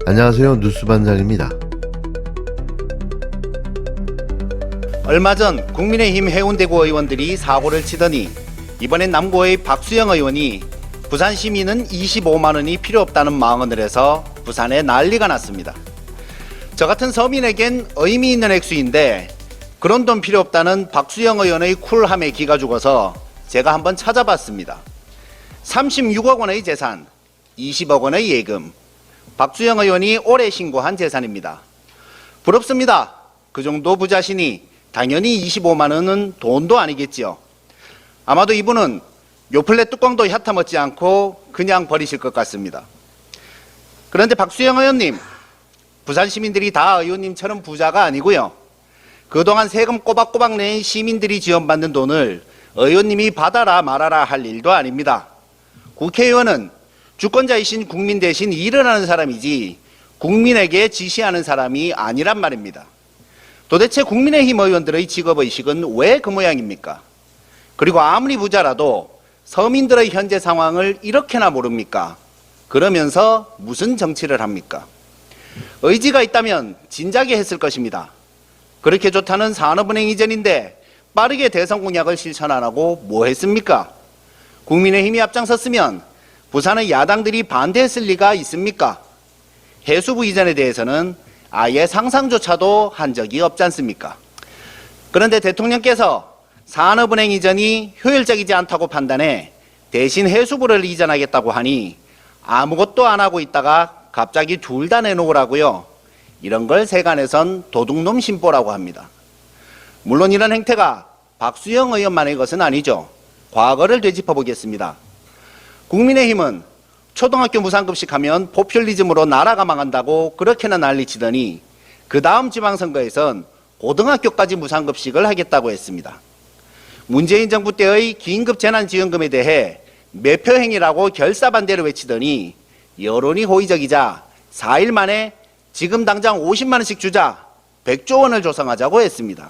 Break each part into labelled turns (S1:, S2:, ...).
S1: 안녕하세요. 뉴스반장입니다.
S2: 얼마 전 국민의힘 해운대구 의원들이 사고를 치더니 이번엔 남구의 박수영 의원이 부산 시민은 25만 원이 필요 없다는 망언을 해서 부산에 난리가 났습니다. 저 같은 서민에겐 의미 있는 액수인데 그런 돈 필요 없다는 박수영 의원의 쿨함에 기가 죽어서 제가 한번 찾아봤습니다. 36억 원의 재산, 20억 원의 예금, 박수영 의원이 올해 신고한 재산입니다. 부럽습니다. 그 정도 부자시니 당연히 25만 원은 돈도 아니겠지요. 아마도 이분은 요플레 뚜껑도 얕아 먹지 않고 그냥 버리실 것 같습니다. 그런데 박수영 의원님, 부산 시민들이 다 의원님처럼 부자가 아니고요. 그동안 세금 꼬박꼬박 낸 시민들이 지원받는 돈을 의원님이 받아라 말아라 할 일도 아닙니다. 국회의원은 주권자이신 국민 대신 일을 하는 사람이지 국민에게 지시하는 사람이 아니란 말입니다. 도대체 국민의힘 의원들의 직업의식은 왜 그 모양입니까? 그리고 아무리 부자라도 서민들의 현재 상황을 이렇게나 모릅니까? 그러면서 무슨 정치를 합니까? 의지가 있다면 진작에 했을 것입니다. 그렇게 좋다는 산업은행 이전인데 빠르게 대선 공약을 실천 안 하고 뭐 했습니까? 국민의힘이 앞장섰으면 부산의 야당들이 반대했을 리가 있습니까? 해수부 이전에 대해서는 아예 상상조차도 한 적이 없지 않습니까? 그런데 대통령께서 산업은행 이전이 효율적이지 않다고 판단해 대신 해수부를 이전하겠다고 하니 아무것도 안 하고 있다가 갑자기 둘 다 내놓으라고요. 이런 걸 세간에선 도둑놈 심보라고 합니다. 물론 이런 행태가 박수영 의원만의 것은 아니죠. 과거를 되짚어 보겠습니다. 국민의힘은 초등학교 무상급식 하면 포퓰리즘으로 나라가 망한다고 그렇게나 난리치더니 그 다음 지방선거에선 고등학교까지 무상급식을 하겠다고 했습니다. 문재인 정부 때의 긴급 재난지원금에 대해 매표행위라고 결사반대를 외치더니 여론이 호의적이자 4일 만에 지금 당장 50만 원씩 주자 100조 원을 조성하자고 했습니다.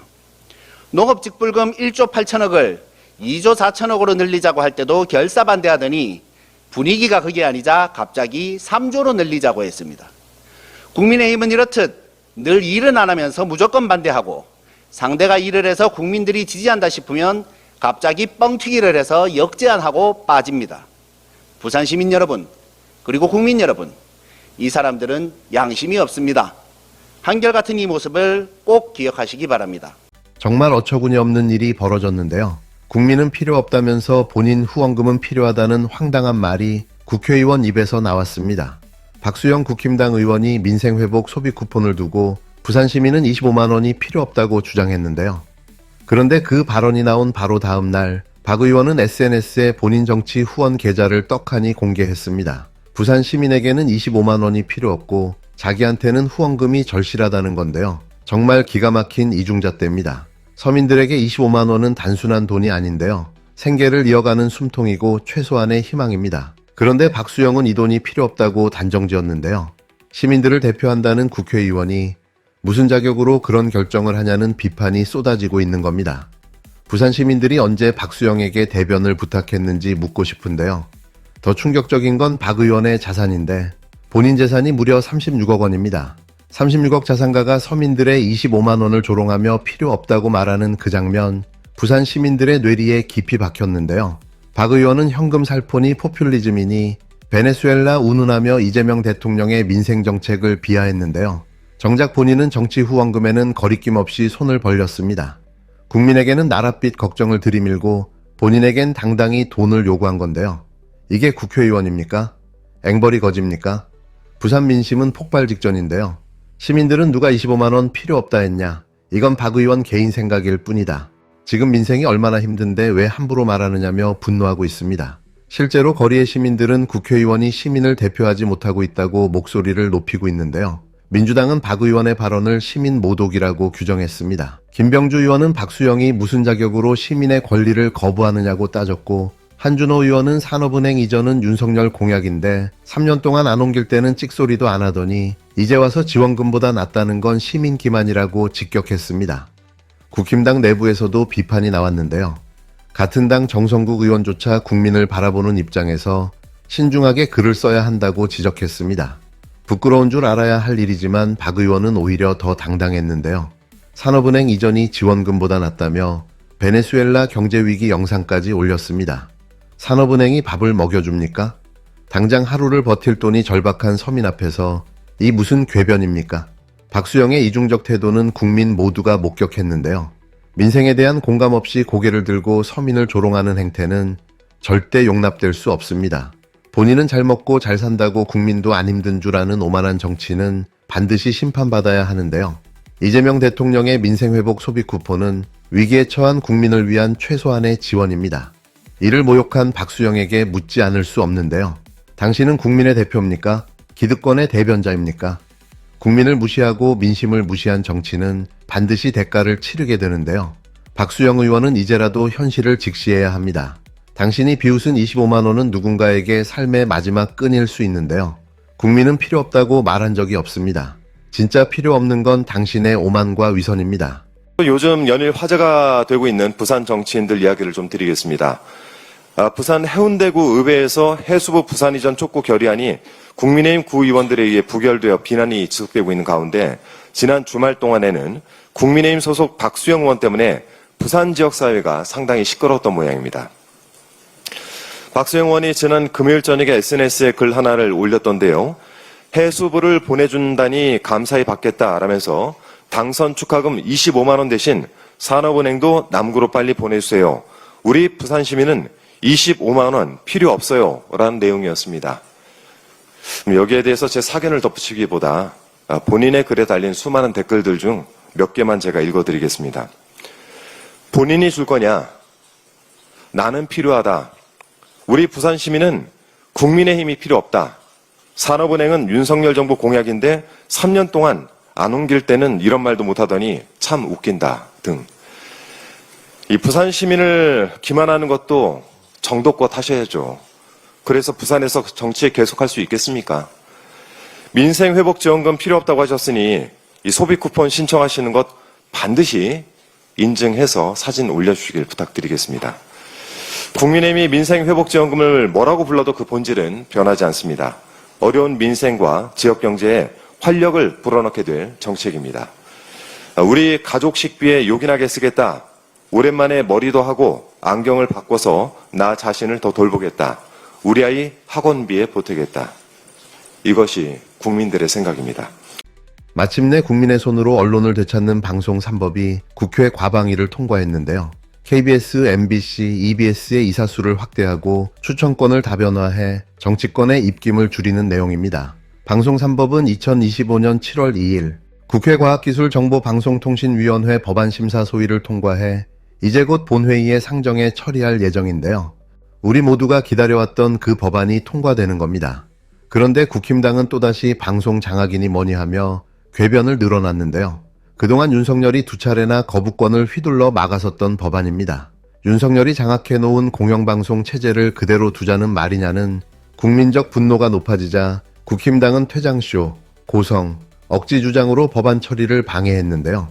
S2: 농업직불금 1조 8천억을 2조 4천억으로 늘리자고 할 때도 결사반대하더니 분위기가 그게 아니자 갑자기 3조로 늘리자고 했습니다. 국민의힘은 이렇듯 늘 일은 안 하면서 무조건 반대하고 상대가 일을 해서 국민들이 지지한다 싶으면 갑자기 뻥튀기를 해서 역제안하고 빠집니다. 부산 시민 여러분, 그리고 국민 여러분, 이 사람들은 양심이 없습니다. 한결같은 이 모습을 꼭 기억하시기 바랍니다.
S1: 정말 어처구니 없는 일이 벌어졌는데요. 국민은 필요 없다면서 본인 후원금은 필요하다는 황당한 말이 국회의원 입에서 나왔습니다. 박수영 국힘당 의원이 민생회복 소비 쿠폰을 두고 부산 시민은 25만 원이 필요 없다고 주장했는데요. 그런데 그 발언이 나온 바로 다음 날 박 의원은 SNS에 본인 정치 후원 계좌를 떡하니 공개했습니다. 부산 시민에게는 25만 원이 필요 없고 자기한테는 후원금이 절실하다는 건데요. 정말 기가 막힌 이중잣대입니다. 서민들에게 25만 원은 단순한 돈이 아닌데요. 생계를 이어가는 숨통이고 최소한의 희망입니다. 그런데 박수영은 이 돈이 필요 없다고 단정지었는데요. 시민들을 대표한다는 국회의원이 무슨 자격으로 그런 결정을 하냐는 비판이 쏟아지고 있는 겁니다. 부산 시민들이 언제 박수영에게 대변을 부탁했는지 묻고 싶은데요. 더 충격적인 건 박 의원의 자산인데 본인 재산이 무려 36억 원입니다. 36억 자산가가 서민들의 25만 원을 조롱하며 필요 없다고 말하는 그 장면, 부산 시민들의 뇌리에 깊이 박혔는데요. 박 의원은 현금 살폰이 포퓰리즘이니 베네수엘라 운운하며 이재명 대통령의 민생정책을 비하했는데요. 정작 본인은 정치 후원금에는 거리낌 없이 손을 벌렸습니다. 국민에게는 나랏빛 걱정을 들이밀고 본인에겐 당당히 돈을 요구한 건데요. 이게 국회의원입니까? 앵벌이 거짓입니까? 부산 민심은 폭발 직전인데요. 시민들은 누가 25만 원 필요 없다 했냐? 이건 박 의원 개인 생각일 뿐이다. 지금 민생이 얼마나 힘든데 왜 함부로 말하느냐며 분노하고 있습니다. 실제로 거리의 시민들은 국회의원이 시민을 대표하지 못하고 있다고 목소리를 높이고 있는데요. 민주당은 박 의원의 발언을 시민 모독이라고 규정했습니다. 김병주 의원은 박수영이 무슨 자격으로 시민의 권리를 거부하느냐고 따졌고, 한준호 의원은 산업은행 이전은 윤석열 공약인데 3년 동안 안 옮길 때는 찍소리도 안 하더니 이제 와서 지원금보다 낫다는 건 시민 기만이라고 직격했습니다. 국힘당 내부에서도 비판이 나왔는데요. 같은 당 정성국 의원조차 국민을 바라보는 입장에서 신중하게 글을 써야 한다고 지적했습니다. 부끄러운 줄 알아야 할 일이지만 박 의원은 오히려 더 당당했는데요. 산업은행 이전이 지원금보다 낫다며 베네수엘라 경제위기 영상까지 올렸습니다. 산업은행이 밥을 먹여줍니까? 당장 하루를 버틸 돈이 절박한 서민 앞에서 이 무슨 궤변입니까? 박수영의 이중적 태도는 국민 모두가 목격했는데요. 민생에 대한 공감 없이 고개를 들고 서민을 조롱하는 행태는 절대 용납될 수 없습니다. 본인은 잘 먹고 잘 산다고 국민도 안 힘든 줄 아는 오만한 정치는 반드시 심판받아야 하는데요. 이재명 대통령의 민생회복 소비 쿠폰은 위기에 처한 국민을 위한 최소한의 지원입니다. 이를 모욕한 박수영에게 묻지 않을 수 없는데요. 당신은 국민의 대표입니까? 기득권의 대변자입니까? 국민을 무시하고 민심을 무시한 정치는 반드시 대가를 치르게 되는데요. 박수영 의원은 이제라도 현실을 직시해야 합니다. 당신이 비웃은 25만 원은 누군가에게 삶의 마지막 끈일 수 있는데요. 국민은 필요 없다고 말한 적이 없습니다. 진짜 필요 없는 건 당신의 오만과 위선입니다.
S3: 요즘 연일 화제가 되고 있는 부산 정치인들 이야기를 좀 드리겠습니다. 부산 해운대구 의회에서 해수부 부산 이전 촉구 결의안이 국민의힘 구의원들에 의해 부결되어 비난이 지속되고 있는 가운데 지난 주말 동안에는 국민의힘 소속 박수영 의원 때문에 부산 지역사회가 상당히 시끄러웠던 모양입니다. 박수영 의원이 지난 금요일 저녁에 SNS에 글 하나를 올렸던데요. 해수부를 보내준다니 감사히 받겠다라면서 당선 축하금 25만 원 대신 산업은행도 남구로 빨리 보내주세요. 우리 부산 시민은 25만 원 필요 없어요. 라는 내용이었습니다. 여기에 대해서 제 사견을 덧붙이기보다 본인의 글에 달린 수많은 댓글들 중 몇 개만 제가 읽어드리겠습니다. 본인이 줄 거냐? 나는 필요하다. 우리 부산 시민은 국민의힘이 필요 없다. 산업은행은 윤석열 정부 공약인데 3년 동안 안 옮길 때는 이런 말도 못하더니 참 웃긴다 등. 이 부산 시민을 기만하는 것도 정도껏 하셔야죠. 그래서 부산에서 정치 계속할 수 있겠습니까? 민생회복지원금 필요 없다고 하셨으니 이 소비 쿠폰 신청하시는 것 반드시 인증해서 사진 올려주시길 부탁드리겠습니다. 국민의힘이 민생회복지원금을 뭐라고 불러도 그 본질은 변하지 않습니다. 어려운 민생과 지역경제에 활력을 불어넣게 될 정책입니다. 우리 가족 식비에 요긴하게 쓰겠다. 오랜만에 머리도 하고 안경을 바꿔서 나 자신을 더 돌보겠다. 우리 아이 학원비에 보태겠다. 이것이 국민들의 생각입니다.
S1: 마침내 국민의 손으로 언론을 되찾는 방송 3법이 국회 과방위를 통과했는데요. KBS, MBC, EBS의 이사수를 확대하고 추천권을 다변화해 정치권의 입김을 줄이는 내용입니다. 방송 3법은 2025년 7월 2일 국회 과학기술정보방송통신위원회 법안심사 소위를 통과해 이제 곧 본회의에 상정해 처리할 예정인데요. 우리 모두가 기다려왔던 그 법안이 통과되는 겁니다. 그런데 국힘당은 또다시 방송 장악이니 뭐니 하며 궤변을 늘어놨는데요. 그동안 윤석열이 두 차례나 거부권을 휘둘러 막아섰던 법안입니다. 윤석열이 장악해놓은 공영방송 체제를 그대로 두자는 말이냐는 국민적 분노가 높아지자 국힘당은 퇴장쇼, 고성, 억지 주장으로 법안 처리를 방해했는데요.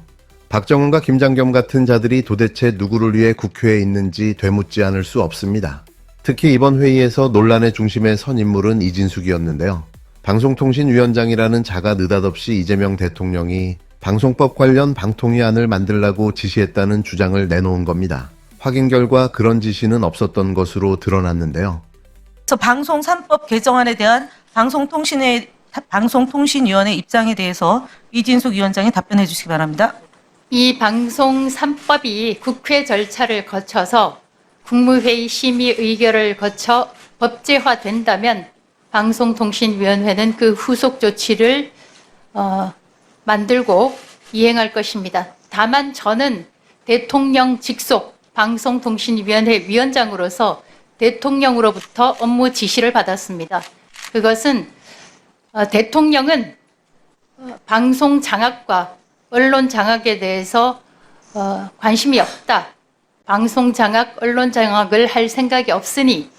S1: 박정훈과 김장겸 같은 자들이 도대체 누구를 위해 국회에 있는지 되묻지 않을 수 없습니다. 특히 이번 회의에서 논란의 중심에 선 인물은 이진숙이었는데요. 방송통신위원장이라는 자가 느닷없이 이재명 대통령이 방송법 관련 방통위안을 만들라고 지시했다는 주장을 내놓은 겁니다. 확인 결과 그런 지시는 없었던 것으로 드러났는데요.
S4: 그래서 방송 3법 개정안에 대한 방송통신위원회 입장에 대해서 이진숙 위원장이 답변해 주시기 바랍니다.
S5: 이 방송 3법이 국회 절차를 거쳐서 국무회의 심의 의결을 거쳐 법제화된다면 방송통신위원회는 그 후속 조치를 만들고 이행할 것입니다. 다만 저는 대통령 직속 방송통신위원회 위원장으로서 대통령으로부터 업무 지시를 받았습니다. 그것은 대통령은 방송 장악과 언론 장악에 대해서 관심이 없다. 방송 장악, 언론 장악을 할 생각이 없으니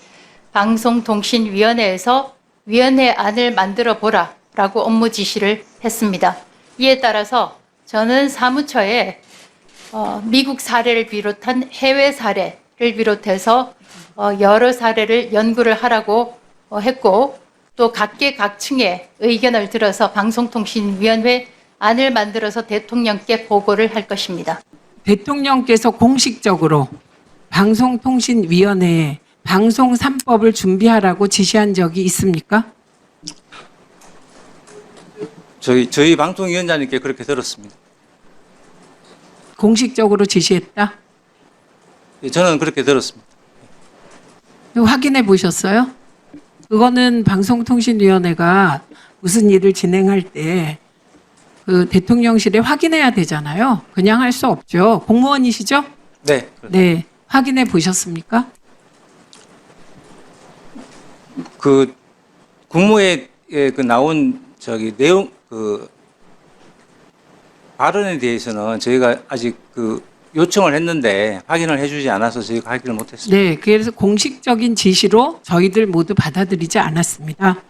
S5: 방송통신위원회에서 위원회 안을 만들어 보라 라고 업무 지시를 했습니다. 이에 따라서 저는 사무처에 미국 사례를 비롯한 해외 사례, 비롯해서 여러 사례를 연구를 하라고 했고 또 각계각층의 의견을 들어서 방송통신위원회 안을 만들어서 대통령께 보고를 할 것입니다.
S6: 대통령께서 공식적으로 방송통신위원회에 방송 3법을 준비하라고 지시한 적이 있습니까?
S7: 저희 방통위원장님께 그렇게 들었습니다.
S6: 공식적으로 지시했다?
S7: 예, 저는 그렇게 들었습니다.
S6: 확인해 보셨어요? 그거는 방송통신위원회가 무슨 일을 진행할 때 그 대통령실에 확인해야 되잖아요. 그냥 할 수 없죠. 공무원이시죠?
S7: 네.
S6: 네. 확인해 보셨습니까?
S7: 그 국무회에 그 나온 내용 그 발언에 대해서는 저희가 아직 그 요청을 했는데 확인을 해주지 않아서 저희가 확인을 못했습니다.
S6: 네. 그래서 공식적인 지시로 저희들 모두 받아들이지 않았습니다.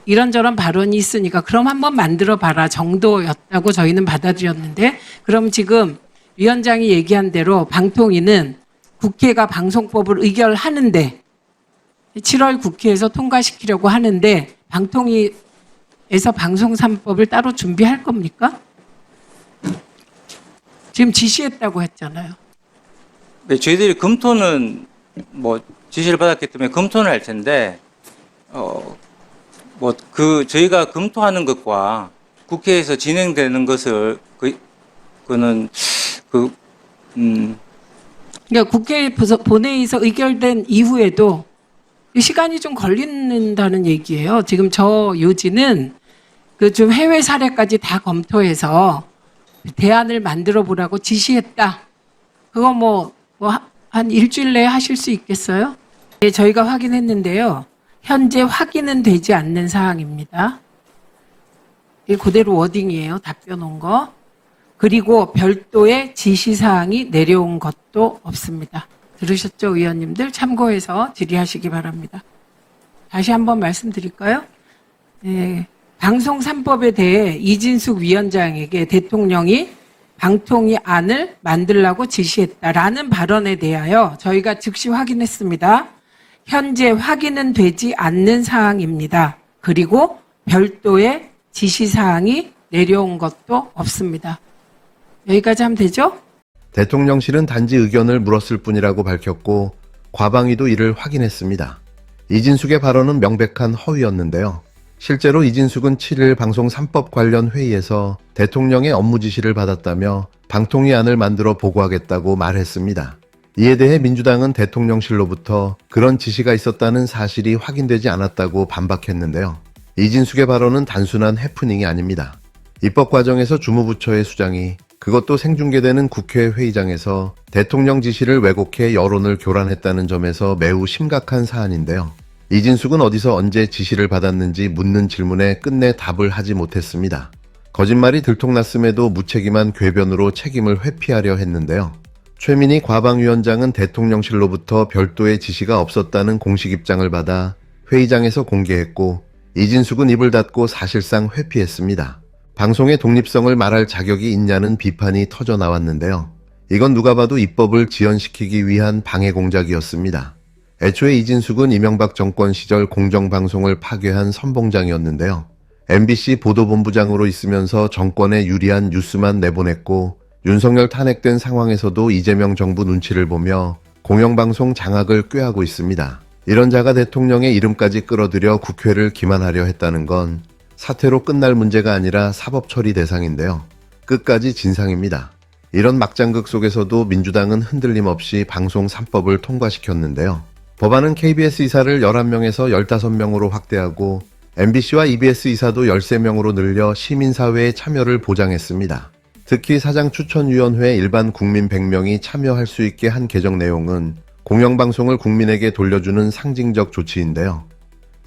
S6: 이런저런 발언이 있으니까 그럼 한번 만들어 봐라 정도였다고 저희는 받아들였는데 그럼 지금 위원장이 얘기한 대로 방통위는 국회가 방송법을 의결하는데 7월 국회에서 통과시키려고 하는데 방통위에서 방송 3법을 따로 준비할 겁니까? 지금 지시했다고 했잖아요.
S7: 네, 저희들이 검토는 지시를 받았기 때문에 검토는 할 텐데 저희가 검토하는 것과 국회에서 진행되는 것을
S6: 그러니까 국회 본회의에서 의결된 이후에도 시간이 좀 걸린다는 얘기예요. 지금 저 요지는 그 좀 해외 사례까지 다 검토해서 대안을 만들어 보라고 지시했다. 그거 한 일주일 내에 하실 수 있겠어요? 네, 저희가 확인했는데요. 현재 확인은 되지 않는 사항입니다. 이게 그대로 워딩이에요. 답변 온 거. 그리고 별도의 지시사항이 내려온 것도 없습니다. 들으셨죠, 의원님들? 참고해서 질의하시기 바랍니다. 다시 한번 말씀드릴까요? 네, 방송 3법에 대해 이진숙 위원장에게 대통령이 방통위 안을 만들라고 지시했다라는 발언에 대하여 저희가 즉시 확인했습니다. 현재 확인은 되지 않는 사항입니다. 그리고 별도의 지시사항이 내려온 것도 없습니다. 여기까지 하면 되죠?
S1: 대통령실은 단지 의견을 물었을 뿐이라고 밝혔고 과방위도 이를 확인했습니다. 이진숙의 발언은 명백한 허위였는데요. 실제로 이진숙은 7일 방송 3법 관련 회의에서 대통령의 업무 지시를 받았다며 방통위 안을 만들어 보고하겠다고 말했습니다. 이에 대해 민주당은 대통령실로부터 그런 지시가 있었다는 사실이 확인되지 않았다고 반박했는데요. 이진숙의 발언은 단순한 해프닝이 아닙니다. 입법 과정에서 주무부처의 수장이 그것도 생중계되는 국회 회의장에서 대통령 지시를 왜곡해 여론을 교란했다는 점에서 매우 심각한 사안인데요. 이진숙은 어디서 언제 지시를 받았는지 묻는 질문에 끝내 답을 하지 못했습니다. 거짓말이 들통났음에도 무책임한 궤변으로 책임을 회피하려 했는데요. 최민희 과방위원장은 대통령실로부터 별도의 지시가 없었다는 공식 입장을 받아 회의장에서 공개했고 이진숙은 입을 닫고 사실상 회피했습니다. 방송의 독립성을 말할 자격이 있냐는 비판이 터져 나왔는데요. 이건 누가 봐도 입법을 지연시키기 위한 방해 공작이었습니다. 애초에 이진숙은 이명박 정권 시절 공정방송을 파괴한 선봉장이었는데요. MBC 보도본부장으로 있으면서 정권에 유리한 뉴스만 내보냈고 윤석열 탄핵된 상황에서도 이재명 정부 눈치를 보며 공영방송 장악을 꾀하고 있습니다. 이런 자가 대통령의 이름까지 끌어들여 국회를 기만하려 했다는 건 사퇴로 끝날 문제가 아니라 사법 처리 대상인데요. 끝까지 진상입니다. 이런 막장극 속에서도 민주당은 흔들림 없이 방송 3법을 통과시켰는데요. 법안은 KBS 이사를 11명에서 15명으로 확대하고 MBC와 EBS 이사도 13명으로 늘려 시민사회의 참여를 보장했습니다. 특히 사장추천위원회 일반 국민 100명이 참여할 수 있게 한 개정 내용은 공영방송을 국민에게 돌려주는 상징적 조치인데요.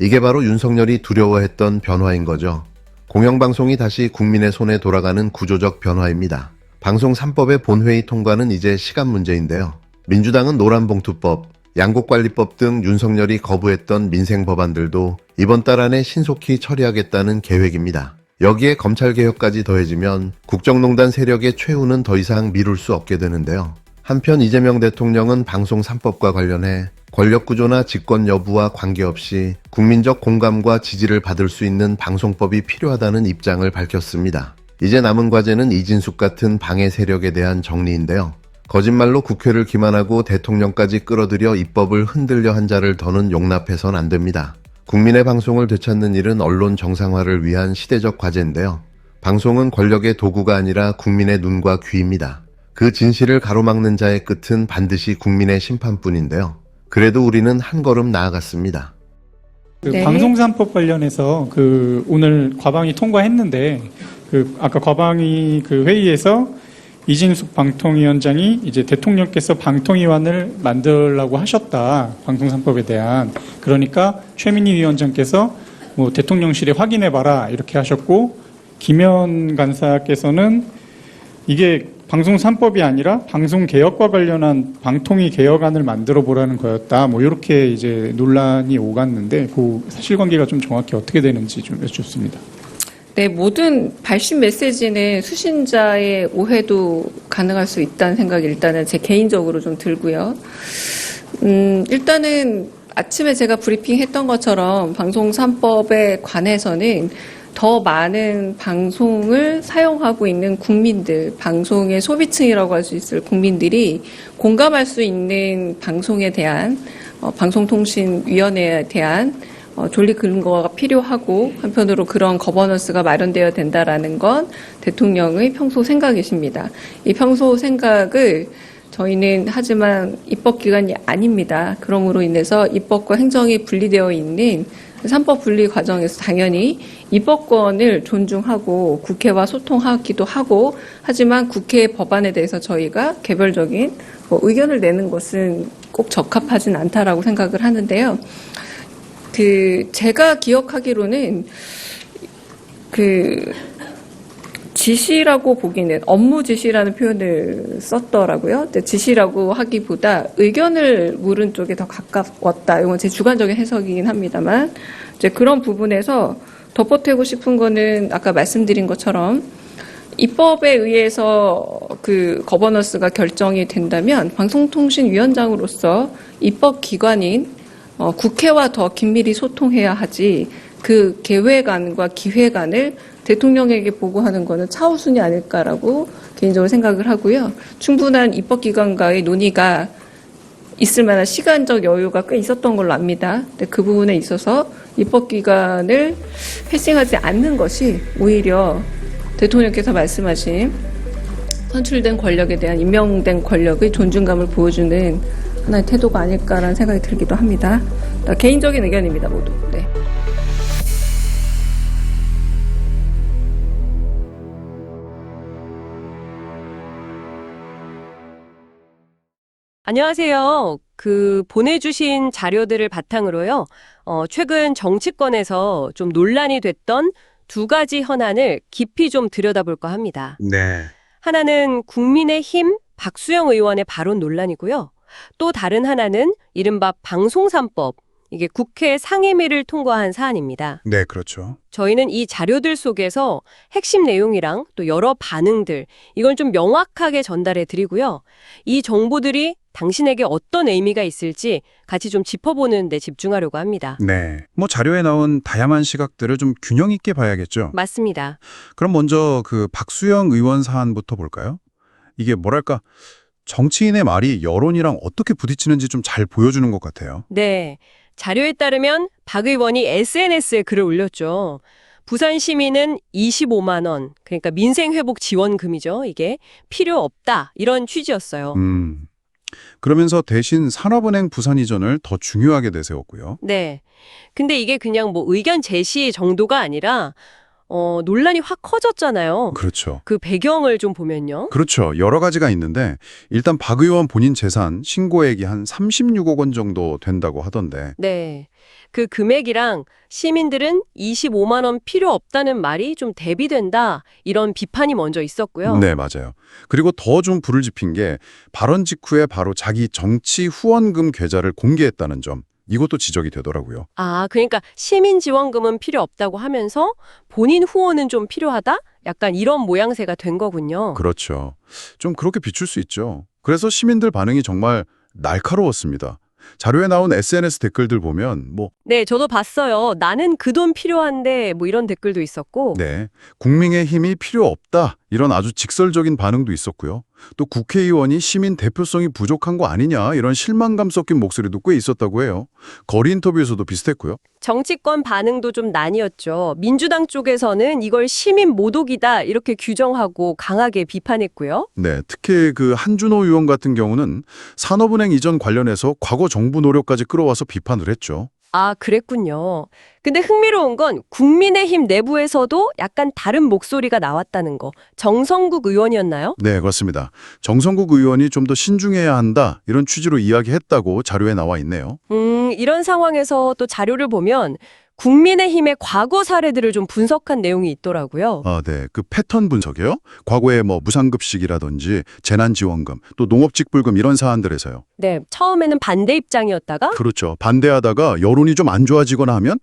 S1: 이게 바로 윤석열이 두려워했던 변화인 거죠. 공영방송이 다시 국민의 손에 돌아가는 구조적 변화입니다. 방송 3법의 본회의 통과는 이제 시간 문제인데요. 민주당은 노란봉투법, 양곡관리법 등 윤석열이 거부했던 민생 법안들도 이번 달 안에 신속히 처리하겠다는 계획입니다. 여기에 검찰개혁까지 더해지면 국정농단 세력의 최후는 더 이상 미룰 수 없게 되는데요. 한편 이재명 대통령은 방송 3법과 관련해 권력구조나 집권 여부와 관계없이 국민적 공감과 지지를 받을 수 있는 방송법이 필요하다는 입장을 밝혔습니다. 이제 남은 과제는 이진숙 같은 방해 세력에 대한 정리인데요. 거짓말로 국회를 기만하고 대통령까지 끌어들여 입법을 흔들려 한 자를 더는 용납해선 안 됩니다. 국민의 방송을 되찾는 일은 언론 정상화를 위한 시대적 과제인데요. 방송은 권력의 도구가 아니라 국민의 눈과 귀입니다. 그 진실을 가로막는 자의 끝은 반드시 국민의 심판뿐인데요. 그래도 우리는 한 걸음 나아갔습니다.
S8: 그 방송 3법 관련해서 오늘 과방위 통과했는데 아까 과방위 회의에서 이진숙 방통위원장이 이제 대통령께서 방통위원을 만들라고 하셨다. 방송 3법에 대한. 그러니까 최민희 위원장께서 뭐 대통령실에 확인해 봐라 이렇게 하셨고 김현 간사께서는 이게 방송 3법이 아니라 방송 개혁과 관련한 방통위 개혁안을 만들어 보라는 거였다. 뭐 이렇게 이제 논란이 오갔는데 그 사실관계가 좀 정확히 어떻게 되는지 좀 여쭙습니다.
S9: 네, 모든 발신 메시지는 수신자의 오해도 가능할 수 있다는 생각이 일단은 제 개인적으로 좀 들고요. 일단은 아침에 제가 브리핑했던 것처럼 방송 3법에 관해서는 더 많은 방송을 사용하고 있는 국민들, 방송의 소비층이라고 할 수 있을 국민들이 공감할 수 있는 방송에 대한 방송통신위원회에 대한 존립 근거가 필요하고 한편으로 그런 거버넌스가 마련되어야 된다라는 건 대통령의 평소 생각이십니다. 이 평소 생각을 저희는 하지만 입법기관이 아닙니다. 그러므로 인해서 입법과 행정이 분리되어 있는 3법 분리 과정에서 당연히 입법권을 존중하고 국회와 소통하기도 하고 하지만 국회 법안에 대해서 저희가 개별적인 의견을 내는 것은 꼭 적합하진 않다라고 생각을 하는데요. 제가 기억하기로는 지시라고 보기는 업무 지시라는 표현을 썼더라고요. 근데 지시라고 하기보다 의견을 물은 쪽에 더 가까웠다. 이건 제 주관적인 해석이긴 합니다만 이제 그런 부분에서 덧보태고 싶은 거는 아까 말씀드린 것처럼 입법에 의해서 거버넌스가 결정이 된다면 방송통신위원장으로서 입법기관인 국회와 더 긴밀히 소통해야 하지 그 계획안과 기획안을 대통령에게 보고하는 것은 차우순이 아닐까라고 개인적으로 생각을 하고요. 충분한 입법기관과의 논의가 있을 만한 시간적 여유가 꽤 있었던 걸로 압니다. 근데 그 부분에 있어서 입법기관을 회싱하지 않는 것이 오히려 대통령께서 말씀하신 선출된 권력에 대한 임명된 권력의 존중감을 보여주는 하나의 태도가 아닐까라는 생각이 들기도 합니다. 개인적인 의견입니다, 모두. 네.
S10: 안녕하세요. 보내주신 자료들을 바탕으로요. 최근 정치권에서 좀 논란이 됐던 두 가지 현안을 깊이 좀 들여다볼까 합니다.
S11: 네.
S10: 하나는 국민의힘 박수영 의원의 발언 논란이고요. 또 다른 하나는 이른바 방송 3법, 이게 국회 상임위를 통과한 사안입니다.
S11: 네, 그렇죠.
S10: 저희는 이 자료들 속에서 핵심 내용이랑 또 여러 반응들, 이걸 좀 명확하게 전달해 드리고요. 이 정보들이 당신에게 어떤 의미가 있을지 같이 좀 짚어보는 데 집중하려고 합니다.
S11: 네. 자료에 나온 다양한 시각들을 좀 균형 있게 봐야겠죠.
S10: 맞습니다.
S11: 그럼 먼저 박수영 의원 사안부터 볼까요? 이게 뭐랄까, 정치인의 말이 여론이랑 어떻게 부딪히는지 좀 잘 보여주는 것 같아요.
S10: 네. 자료에 따르면 박 의원이 SNS에 글을 올렸죠. 부산 시민은 25만 원, 그러니까 민생회복 지원금이죠. 이게 필요 없다. 이런 취지였어요.
S11: 그러면서 대신 산업은행 부산 이전을 더 중요하게 내세웠고요.
S10: 네. 근데 이게 그냥 의견 제시 정도가 아니라 논란이 확 커졌잖아요.
S11: 그렇죠.
S10: 그 배경을 좀 보면요.
S11: 그렇죠. 여러 가지가 있는데 일단 박 의원 본인 재산 신고액이 한 36억 원 정도 된다고 하던데.
S10: 네. 그 금액이랑 시민들은 25만 원 필요 없다는 말이 좀 대비된다. 이런 비판이 먼저 있었고요.
S11: 네, 맞아요. 그리고 더 좀 불을 지핀 게 발언 직후에 바로 자기 정치 후원금 계좌를 공개했다는 점. 이것도 지적이 되더라고요.
S10: 아, 그러니까 시민 지원금은 필요 없다고 하면서 본인 후원은 좀 필요하다? 약간 이런 모양새가 된 거군요.
S11: 그렇죠. 좀 그렇게 비출 수 있죠. 그래서 시민들 반응이 정말 날카로웠습니다. 자료에 나온 SNS 댓글들 보면
S10: 네, 저도 봤어요. 나는 그 돈 필요한데 뭐 이런 댓글도 있었고.
S11: 네, 국민의힘이 필요 없다 이런 아주 직설적인 반응도 있었고요. 또 국회의원이 시민 대표성이 부족한 거 아니냐 이런 실망감 섞인 목소리도 꽤 있었다고 해요. 거리 인터뷰에서도 비슷했고요.
S10: 정치권 반응도 좀 나뉘었죠. 민주당 쪽에서는 이걸 시민 모독이다 이렇게 규정하고 강하게 비판했고요.
S11: 네, 특히 그 한준호 의원 같은 경우는 산업은행 이전 관련해서 과거 정부 노력까지 끌어와서 비판을 했죠.
S10: 아, 그랬군요. 근데 흥미로운 건 국민의힘 내부에서도 약간 다른 목소리가 나왔다는 거. 정성국 의원이었나요?
S11: 네, 그렇습니다. 정성국 의원이 좀 더 신중해야 한다 이런 취지로 이야기했다고 자료에 나와 있네요.
S10: 이런 상황에서 또 자료를 보면 국민의힘의 과거 사례들을 좀 분석한 내용이 있더라고요.
S11: 아, 네. 그 패턴 분석이요? 과거에 무상급식이라든지 재난지원금, 또 농업직불금 이런 사안들에서요.
S10: 네, 처음에는 반대 입장이었다가
S11: 그렇죠. 반대하다가 여론이 좀 안 좋아지거나 하면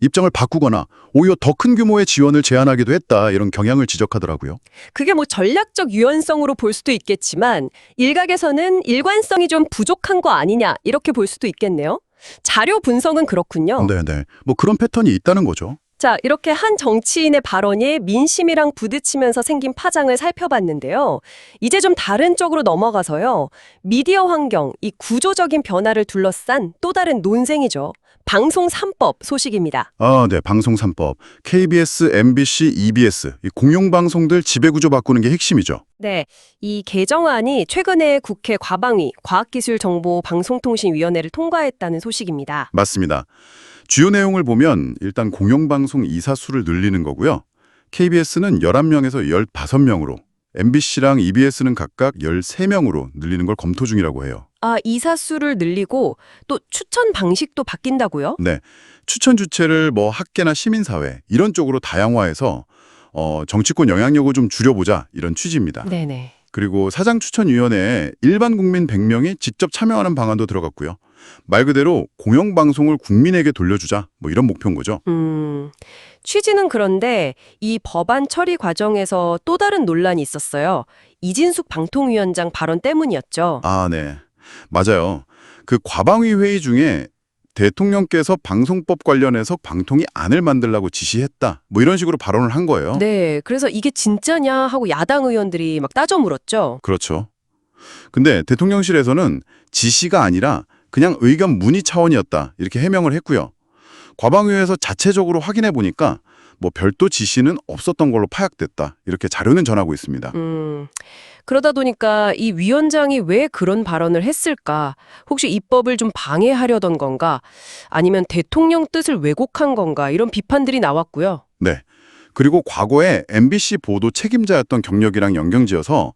S11: 입장을 바꾸거나 오히려 더 큰 규모의 지원을 제안하기도 했다 이런 경향을 지적하더라고요.
S10: 그게 뭐 전략적 유연성으로 볼 수도 있겠지만 일각에서는 일관성이 좀 부족한 거 아니냐 이렇게 볼 수도 있겠네요. 자료 분석은 그렇군요.
S11: 네네. 그런 패턴이 있다는 거죠.
S10: 자, 이렇게 한 정치인의 발언이 민심이랑 부딪히면서 생긴 파장을 살펴봤는데요. 이제 좀 다른 쪽으로 넘어가서요. 미디어 환경, 이 구조적인 변화를 둘러싼 또 다른 논쟁이죠. 방송 3법 소식입니다.
S11: 아, 네. 방송 3법. KBS, MBC, EBS 이 공영방송들 지배구조 바꾸는 게 핵심이죠.
S10: 네, 이 개정안이 최근에 국회 과방위 과학기술정보방송통신위원회를 통과했다는 소식입니다.
S11: 맞습니다. 주요 내용을 보면 일단 공영방송 이사 수를 늘리는 거고요. KBS는 11명에서 15명으로, MBC랑 EBS는 각각 13명으로 늘리는 걸 검토 중이라고 해요.
S10: 아, 이사 수를 늘리고 또 추천 방식도 바뀐다고요?
S11: 네. 추천 주체를 학계나 시민사회 이런 쪽으로 다양화해서 정치권 영향력을 좀 줄여보자 이런 취지입니다.
S10: 네네.
S11: 그리고 사장추천위원회에 일반 국민 100명이 직접 참여하는 방안도 들어갔고요. 말 그대로 공영방송을 국민에게 돌려주자 이런 목표인 거죠.
S10: 취지는 그런데 이 법안 처리 과정에서 또 다른 논란이 있었어요. 이진숙 방통위원장 발언 때문이었죠.
S11: 아, 네. 맞아요. 그 과방위 회의 중에 대통령께서 방송법 관련해서 방통위안을 만들라고 지시했다. 이런 식으로 발언을 한 거예요.
S10: 네, 그래서 이게 진짜냐 하고 야당 의원들이 막 따져 물었죠.
S11: 그렇죠. 근데 대통령실에서는 지시가 아니라 그냥 의견 문의 차원이었다. 이렇게 해명을 했고요. 과방위에서 자체적으로 확인해 보니까 별도 지시는 없었던 걸로 파악됐다. 이렇게 자료는 전하고 있습니다.
S10: 그러다 보니까 이 위원장이 왜 그런 발언을 했을까? 혹시 입법을 좀 방해하려던 건가? 아니면 대통령 뜻을 왜곡한 건가? 이런 비판들이 나왔고요.
S11: 네. 그리고 과거에 MBC 보도 책임자였던 경력이랑 연경지어서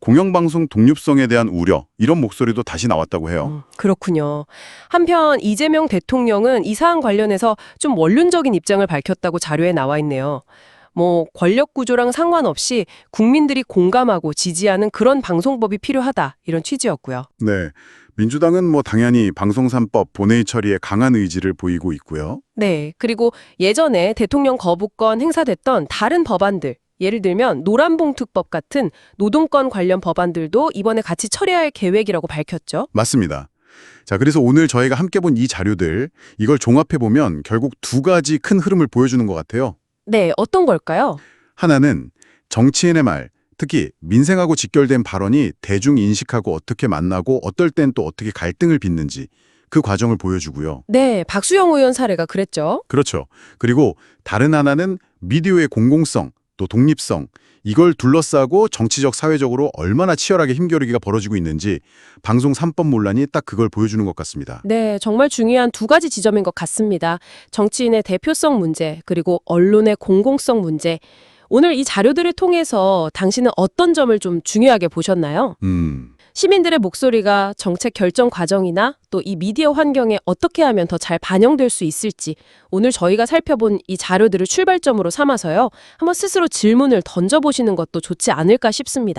S11: 공영방송 독립성에 대한 우려 이런 목소리도 다시 나왔다고 해요.
S10: 그렇군요. 한편 이재명 대통령은 이 사안 관련해서 좀 원론적인 입장을 밝혔다고 자료에 나와 있네요. 권력 구조랑 상관없이 국민들이 공감하고 지지하는 그런 방송법이 필요하다 이런 취지였고요.
S11: 네. 민주당은 당연히 방송 3법 본회의 처리에 강한 의지를 보이고 있고요.
S10: 네. 그리고 예전에 대통령 거부권 행사됐던 다른 법안들 예를 들면 노란봉투법 같은 노동권 관련 법안들도 이번에 같이 처리할 계획이라고 밝혔죠.
S11: 맞습니다. 자, 그래서 오늘 저희가 함께 본 이 자료들 이걸 종합해보면 결국 두 가지 큰 흐름을 보여주는 것 같아요.
S10: 네, 어떤 걸까요?
S11: 하나는 정치인의 말, 특히 민생하고 직결된 발언이 대중 인식하고 어떻게 만나고 어떨 땐 또 어떻게 갈등을 빚는지 그 과정을 보여주고요.
S10: 네, 박수영 의원 사례가 그랬죠.
S11: 그렇죠. 그리고 다른 하나는 미디어의 공공성, 또 독립성, 이걸 둘러싸고 정치적, 사회적으로 얼마나 치열하게 힘겨루기가 벌어지고 있는지 방송 3법 논란이 딱 그걸 보여주는 것 같습니다.
S10: 네, 정말 중요한 두 가지 지점인 것 같습니다. 정치인의 대표성 문제, 그리고 언론의 공공성 문제. 오늘 이 자료들을 통해서 당신은 어떤 점을 좀 중요하게 보셨나요? 시민들의 목소리가 정책 결정 과정이나 또 이 미디어 환경에 어떻게 하면 더 잘 반영될 수 있을지 오늘 저희가 살펴본 이 자료들을 출발점으로 삼아서요. 한번 스스로 질문을 던져보시는 것도 좋지 않을까 싶습니다.